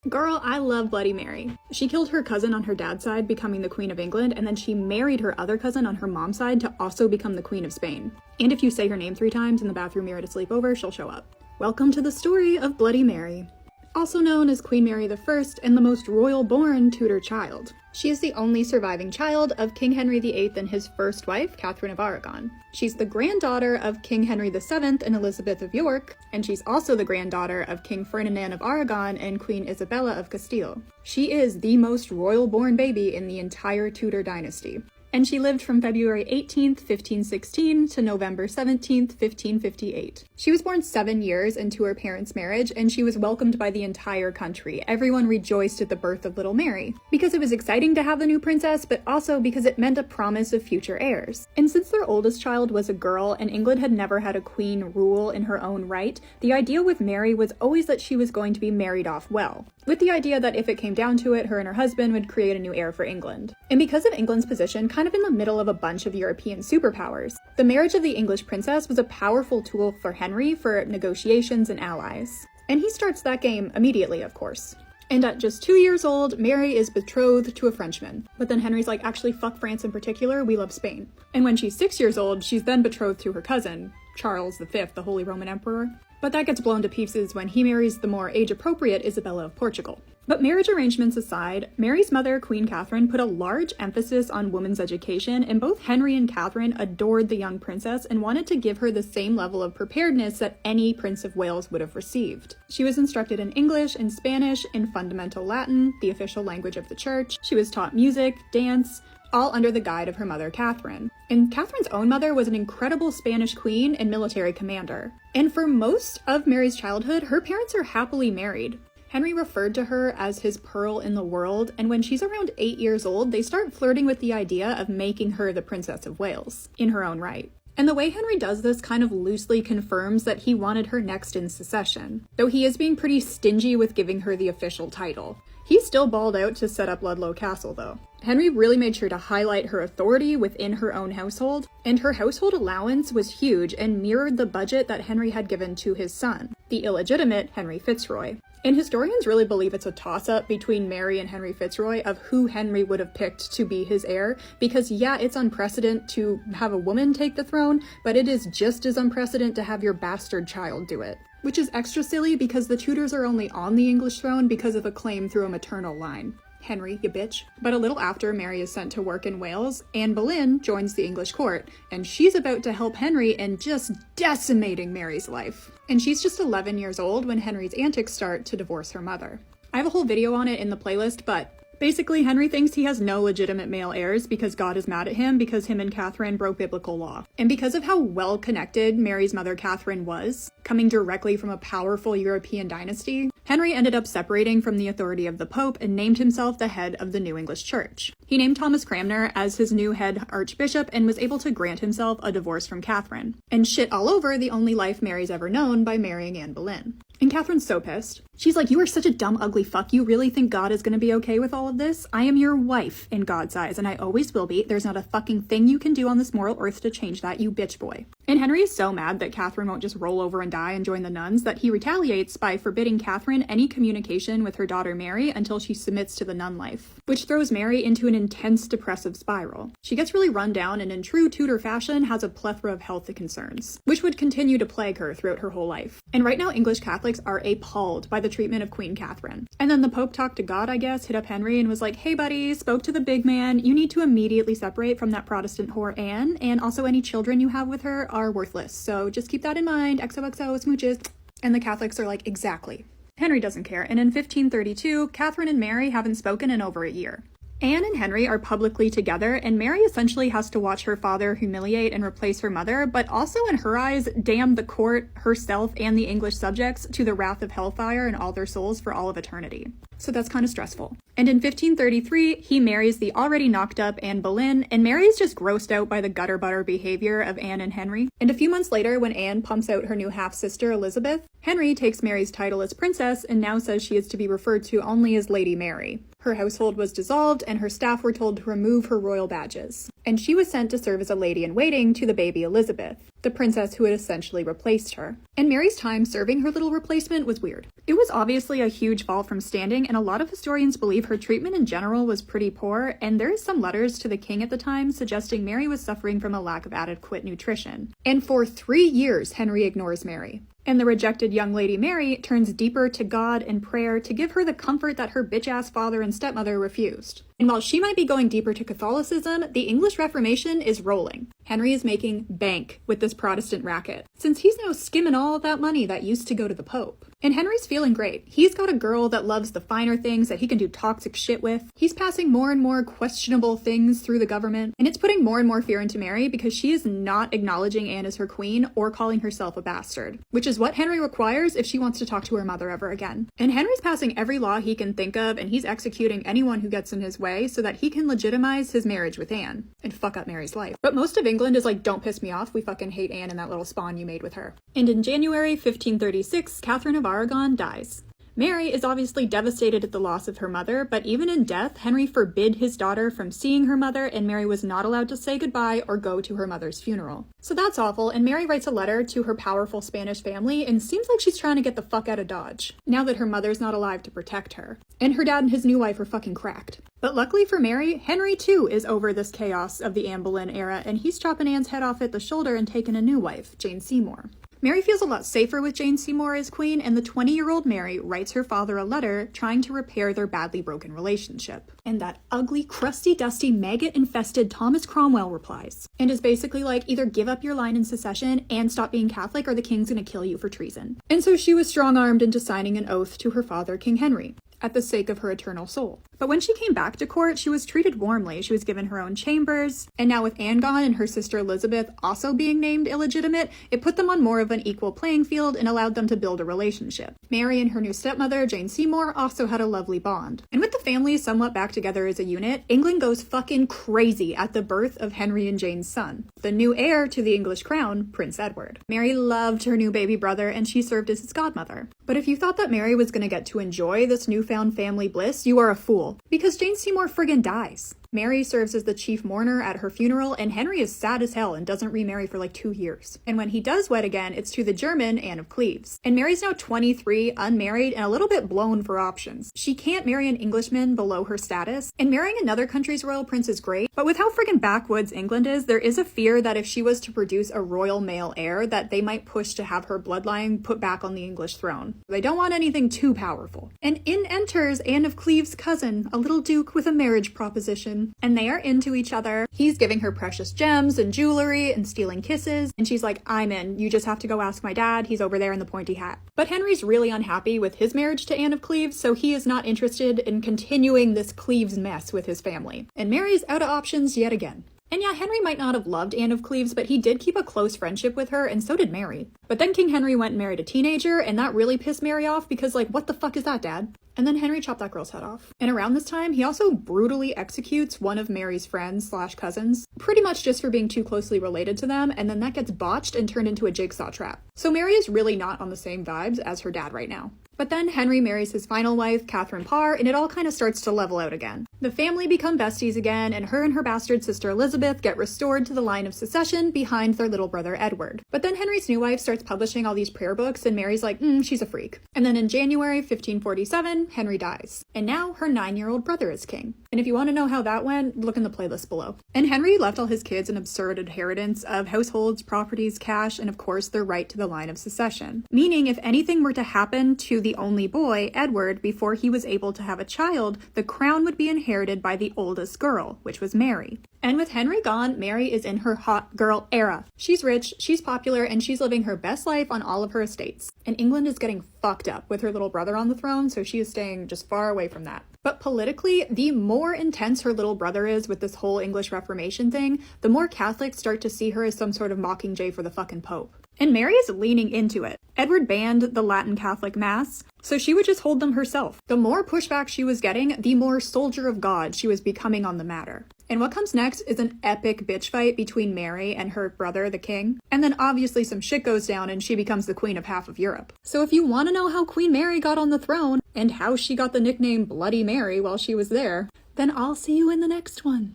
Girl, I love Bloody Mary. She killed her cousin on her dad's side, becoming the Queen of England, and then she married her other cousin on her mom's side to also become the Queen of Spain. And if you say her name 3 times in the bathroom mirror to sleep over, she'll show up. Welcome to the story of Bloody Mary. Also known as Queen Mary I and the most royal-born Tudor child. She is the only surviving child of King Henry VIII and his first wife, Catherine of Aragon. She's the granddaughter of King Henry VII and Elizabeth of York, and she's also the granddaughter of King Ferdinand of Aragon and Queen Isabella of Castile. She is the most royal-born baby in the entire Tudor dynasty. And she lived from February 18th, 1516 to November 17th, 1558. She was born 7 years into her parents' marriage, and she was welcomed by the entire country. Everyone rejoiced at the birth of little Mary, because it was exciting to have the new princess, but also because it meant a promise of future heirs. And since their oldest child was a girl, and England had never had a queen rule in her own right, the idea with Mary was always that she was going to be married off well, with the idea that if it came down to it, her and her husband would create a new heir for England. And because of England's position kind of in the middle of a bunch of European superpowers, the marriage of the English princess was a powerful tool for Henry for negotiations and allies. And he starts that game immediately, of course. And at just 2 years old, Mary is betrothed to a Frenchman. But then Henry's like, actually fuck France in particular, we love Spain. And when she's 6 years old, she's then betrothed to her cousin, Charles V, the Holy Roman Emperor. But that gets blown to pieces when he marries the more age-appropriate Isabella of Portugal. But marriage arrangements aside, Mary's mother, Queen Catherine, put a large emphasis on women's education, and both Henry and Catherine adored the young princess and wanted to give her the same level of preparedness that any Prince of Wales would have received. She was instructed in English and Spanish, in fundamental Latin, the official language of the church. She was taught music, dance, all under the guide of her mother, Catherine. And Catherine's own mother was an incredible Spanish queen and military commander. And for most of Mary's childhood, her parents are happily married. Henry referred to her as his pearl in the world, and when she's around 8 years old, they start flirting with the idea of making her the Princess of Wales, in her own right. And the way Henry does this kind of loosely confirms that he wanted her next in succession, though he is being pretty stingy with giving her the official title. He still balled out to set up Ludlow Castle, though. Henry really made sure to highlight her authority within her own household, and her household allowance was huge and mirrored the budget that Henry had given to his son, the illegitimate Henry Fitzroy. And historians really believe it's a toss-up between Mary and Henry Fitzroy of who Henry would have picked to be his heir, because yeah, it's unprecedented to have a woman take the throne, but it is just as unprecedented to have your bastard child do it. Which is extra silly because the Tudors are only on the English throne because of a claim through a maternal line. Henry, you bitch. But a little after Mary is sent to work in Wales, Anne Boleyn joins the English court, and she's about to help Henry in just decimating Mary's life. And she's just 11 years old when Henry's antics start to divorce her mother. I have a whole video on it in the playlist, but basically, Henry thinks he has no legitimate male heirs because God is mad at him because him and Catherine broke biblical law. And because of how well connected Mary's mother Catherine was, coming directly from a powerful European dynasty, Henry ended up separating from the authority of the Pope and named himself the head of the New English Church. He named Thomas Cranmer as his new head archbishop and was able to grant himself a divorce from Catherine. And shit all over the only life Mary's ever known by marrying Anne Boleyn. And Catherine's so pissed. She's like, you are such a dumb, ugly fuck. You really think God is gonna be okay with all of this? I am your wife in God's eyes, and I always will be. There's not a fucking thing you can do on this mortal earth to change that, you bitch boy. And Henry is so mad that Catherine won't just roll over and die and join the nuns that he retaliates by forbidding Catherine any communication with her daughter Mary until she submits to the nun life, which throws Mary into an intense depressive spiral. She gets really run down and in true Tudor fashion has a plethora of health concerns, which would continue to plague her throughout her whole life. And right now English Catholics are appalled by the treatment of Queen Catherine. And then the Pope talked to God, I guess, hit up Henry and was like, hey buddy, spoke to the big man, you need to immediately separate from that Protestant whore Anne, and also any children you have with her are worthless, so just keep that in mind, XOXO, smooches. And the Catholics are like, exactly. Henry doesn't care, and in 1532, Catherine and Mary haven't spoken in over a year. Anne and Henry are publicly together, and Mary essentially has to watch her father humiliate and replace her mother, but also in her eyes, damn the court, herself, and the English subjects to the wrath of hellfire and all their souls for all of eternity. So that's kind of stressful. And in 1533, he marries the already knocked up Anne Boleyn, and Mary is just grossed out by the gutter butter behavior of Anne and Henry. And a few months later, when Anne pumps out her new half-sister Elizabeth, Henry takes Mary's title as princess and now says she is to be referred to only as Lady Mary. Her household was dissolved, and her staff were told to remove her royal badges. And she was sent to serve as a lady-in-waiting to the baby Elizabeth, the princess who had essentially replaced her. And Mary's time serving her little replacement was weird. It was obviously a huge fall from standing, and a lot of historians believe her treatment in general was pretty poor, and there is some letters to the king at the time suggesting Mary was suffering from a lack of adequate nutrition. And for 3 years, Henry ignores Mary. And the rejected young lady Mary turns deeper to God and prayer to give her the comfort that her bitch-ass father and stepmother refused. And while she might be going deeper to Catholicism, the English Reformation is rolling. Henry is making bank with this Protestant racket, since he's now skimming all of that money that used to go to the Pope. And Henry's feeling great. He's got a girl that loves the finer things that he can do toxic shit with. He's passing more and more questionable things through the government, and it's putting more and more fear into Mary because she is not acknowledging Anne as her queen or calling herself a bastard, which is what Henry requires if she wants to talk to her mother ever again. And Henry's passing every law he can think of, and he's executing anyone who gets in his way so that he can legitimize his marriage with Anne and fuck up Mary's life. But most of England is like, don't piss me off, we fucking hate Anne and that little spawn you made with her. And in January 1536, Catherine of Aragon dies. Mary is obviously devastated at the loss of her mother, but even in death, Henry forbid his daughter from seeing her mother, and Mary was not allowed to say goodbye or go to her mother's funeral. So that's awful, and Mary writes a letter to her powerful Spanish family, and seems like she's trying to get the fuck out of Dodge, now that her mother's not alive to protect her. And her dad and his new wife are fucking cracked. But luckily for Mary, Henry too is over this chaos of the Anne Boleyn era, and he's chopping Anne's head off at the shoulder and taking a new wife, Jane Seymour. Mary feels a lot safer with Jane Seymour as queen, and the 20-year-old Mary writes her father a letter trying to repair their badly broken relationship. And that ugly, crusty, dusty, maggot-infested Thomas Cromwell replies, and is basically like, either give up your line in secession and stop being Catholic, or the king's gonna kill you for treason. And so she was strong-armed into signing an oath to her father, King Henry, at the sake of her eternal soul. But when she came back to court, she was treated warmly. She was given her own chambers, and now with Anne gone and her sister Elizabeth also being named illegitimate, it put them on more of an equal playing field and allowed them to build a relationship. Mary and her new stepmother, Jane Seymour, also had a lovely bond. And with the families somewhat back together as a unit, England goes fucking crazy at the birth of Henry and Jane's son, the new heir to the English crown, Prince Edward. Mary loved her new baby brother, and she served as his godmother. But if you thought that Mary was gonna get to enjoy this newfound family bliss, you are a fool. Because Jane Seymour friggin' dies. Mary serves as the chief mourner at her funeral, and Henry is sad as hell and doesn't remarry for like 2 years. And when he does wed again, it's to the German Anne of Cleves. And Mary's now 23, unmarried, and a little bit blown for options. She can't marry an Englishman below her status, and marrying another country's royal prince is great, but with how friggin' backwoods England is, there is a fear that if she was to produce a royal male heir, that they might push to have her bloodline put back on the English throne. They don't want anything too powerful. And in enters Anne of Cleves' cousin, a little duke with a marriage proposition. And they are into each other. He's giving her precious gems and jewelry and stealing kisses, and she's like, I'm in. You just have to go ask my dad. He's over there in the pointy hat. But Henry's really unhappy with his marriage to Anne of Cleves, so he is not interested in continuing this Cleves mess with his family. And Mary's out of options yet again. And yeah, Henry might not have loved Anne of Cleves, but he did keep a close friendship with her, and so did Mary. But then King Henry went and married a teenager, and that really pissed Mary off because, like, what the fuck is that, Dad? And then Henry chopped that girl's head off. And around this time, he also brutally executes one of Mary's friends / cousins, pretty much just for being too closely related to them, and then that gets botched and turned into a jigsaw trap. So Mary is really not on the same vibes as her dad right now. But then Henry marries his final wife, Catherine Parr, and it all kind of starts to level out again. The family become besties again, and her bastard sister Elizabeth get restored to the line of succession behind their little brother Edward. But then Henry's new wife starts publishing all these prayer books, and Mary's like, she's a freak. And then in January 1547, Henry dies. And now her 9-year-old brother is king. And if you want to know how that went, look in the playlist below. And Henry left all his kids an absurd inheritance of households, properties, cash, and of course their right to the line of succession. Meaning if anything were to happen to the only boy, Edward, before he was able to have a child, the crown would be inherited by the oldest girl, which was Mary. And with Henry gone, Mary is in her hot girl era. She's rich, she's popular, and she's living her best life on all of her estates. And England is getting fucked up with her little brother on the throne, so she is staying just far away from that. But politically, the more intense her little brother is with this whole English Reformation thing, the more Catholics start to see her as some sort of mockingjay for the fucking Pope. And Mary is leaning into it. Edward banned the Latin Catholic Mass, so she would just hold them herself. The more pushback she was getting, the more soldier of God she was becoming on the matter. And what comes next is an epic bitch fight between Mary and her brother, the king. And then obviously some shit goes down and she becomes the queen of half of Europe. So if you want to know how Queen Mary got on the throne and how she got the nickname Bloody Mary while she was there, then I'll see you in the next one.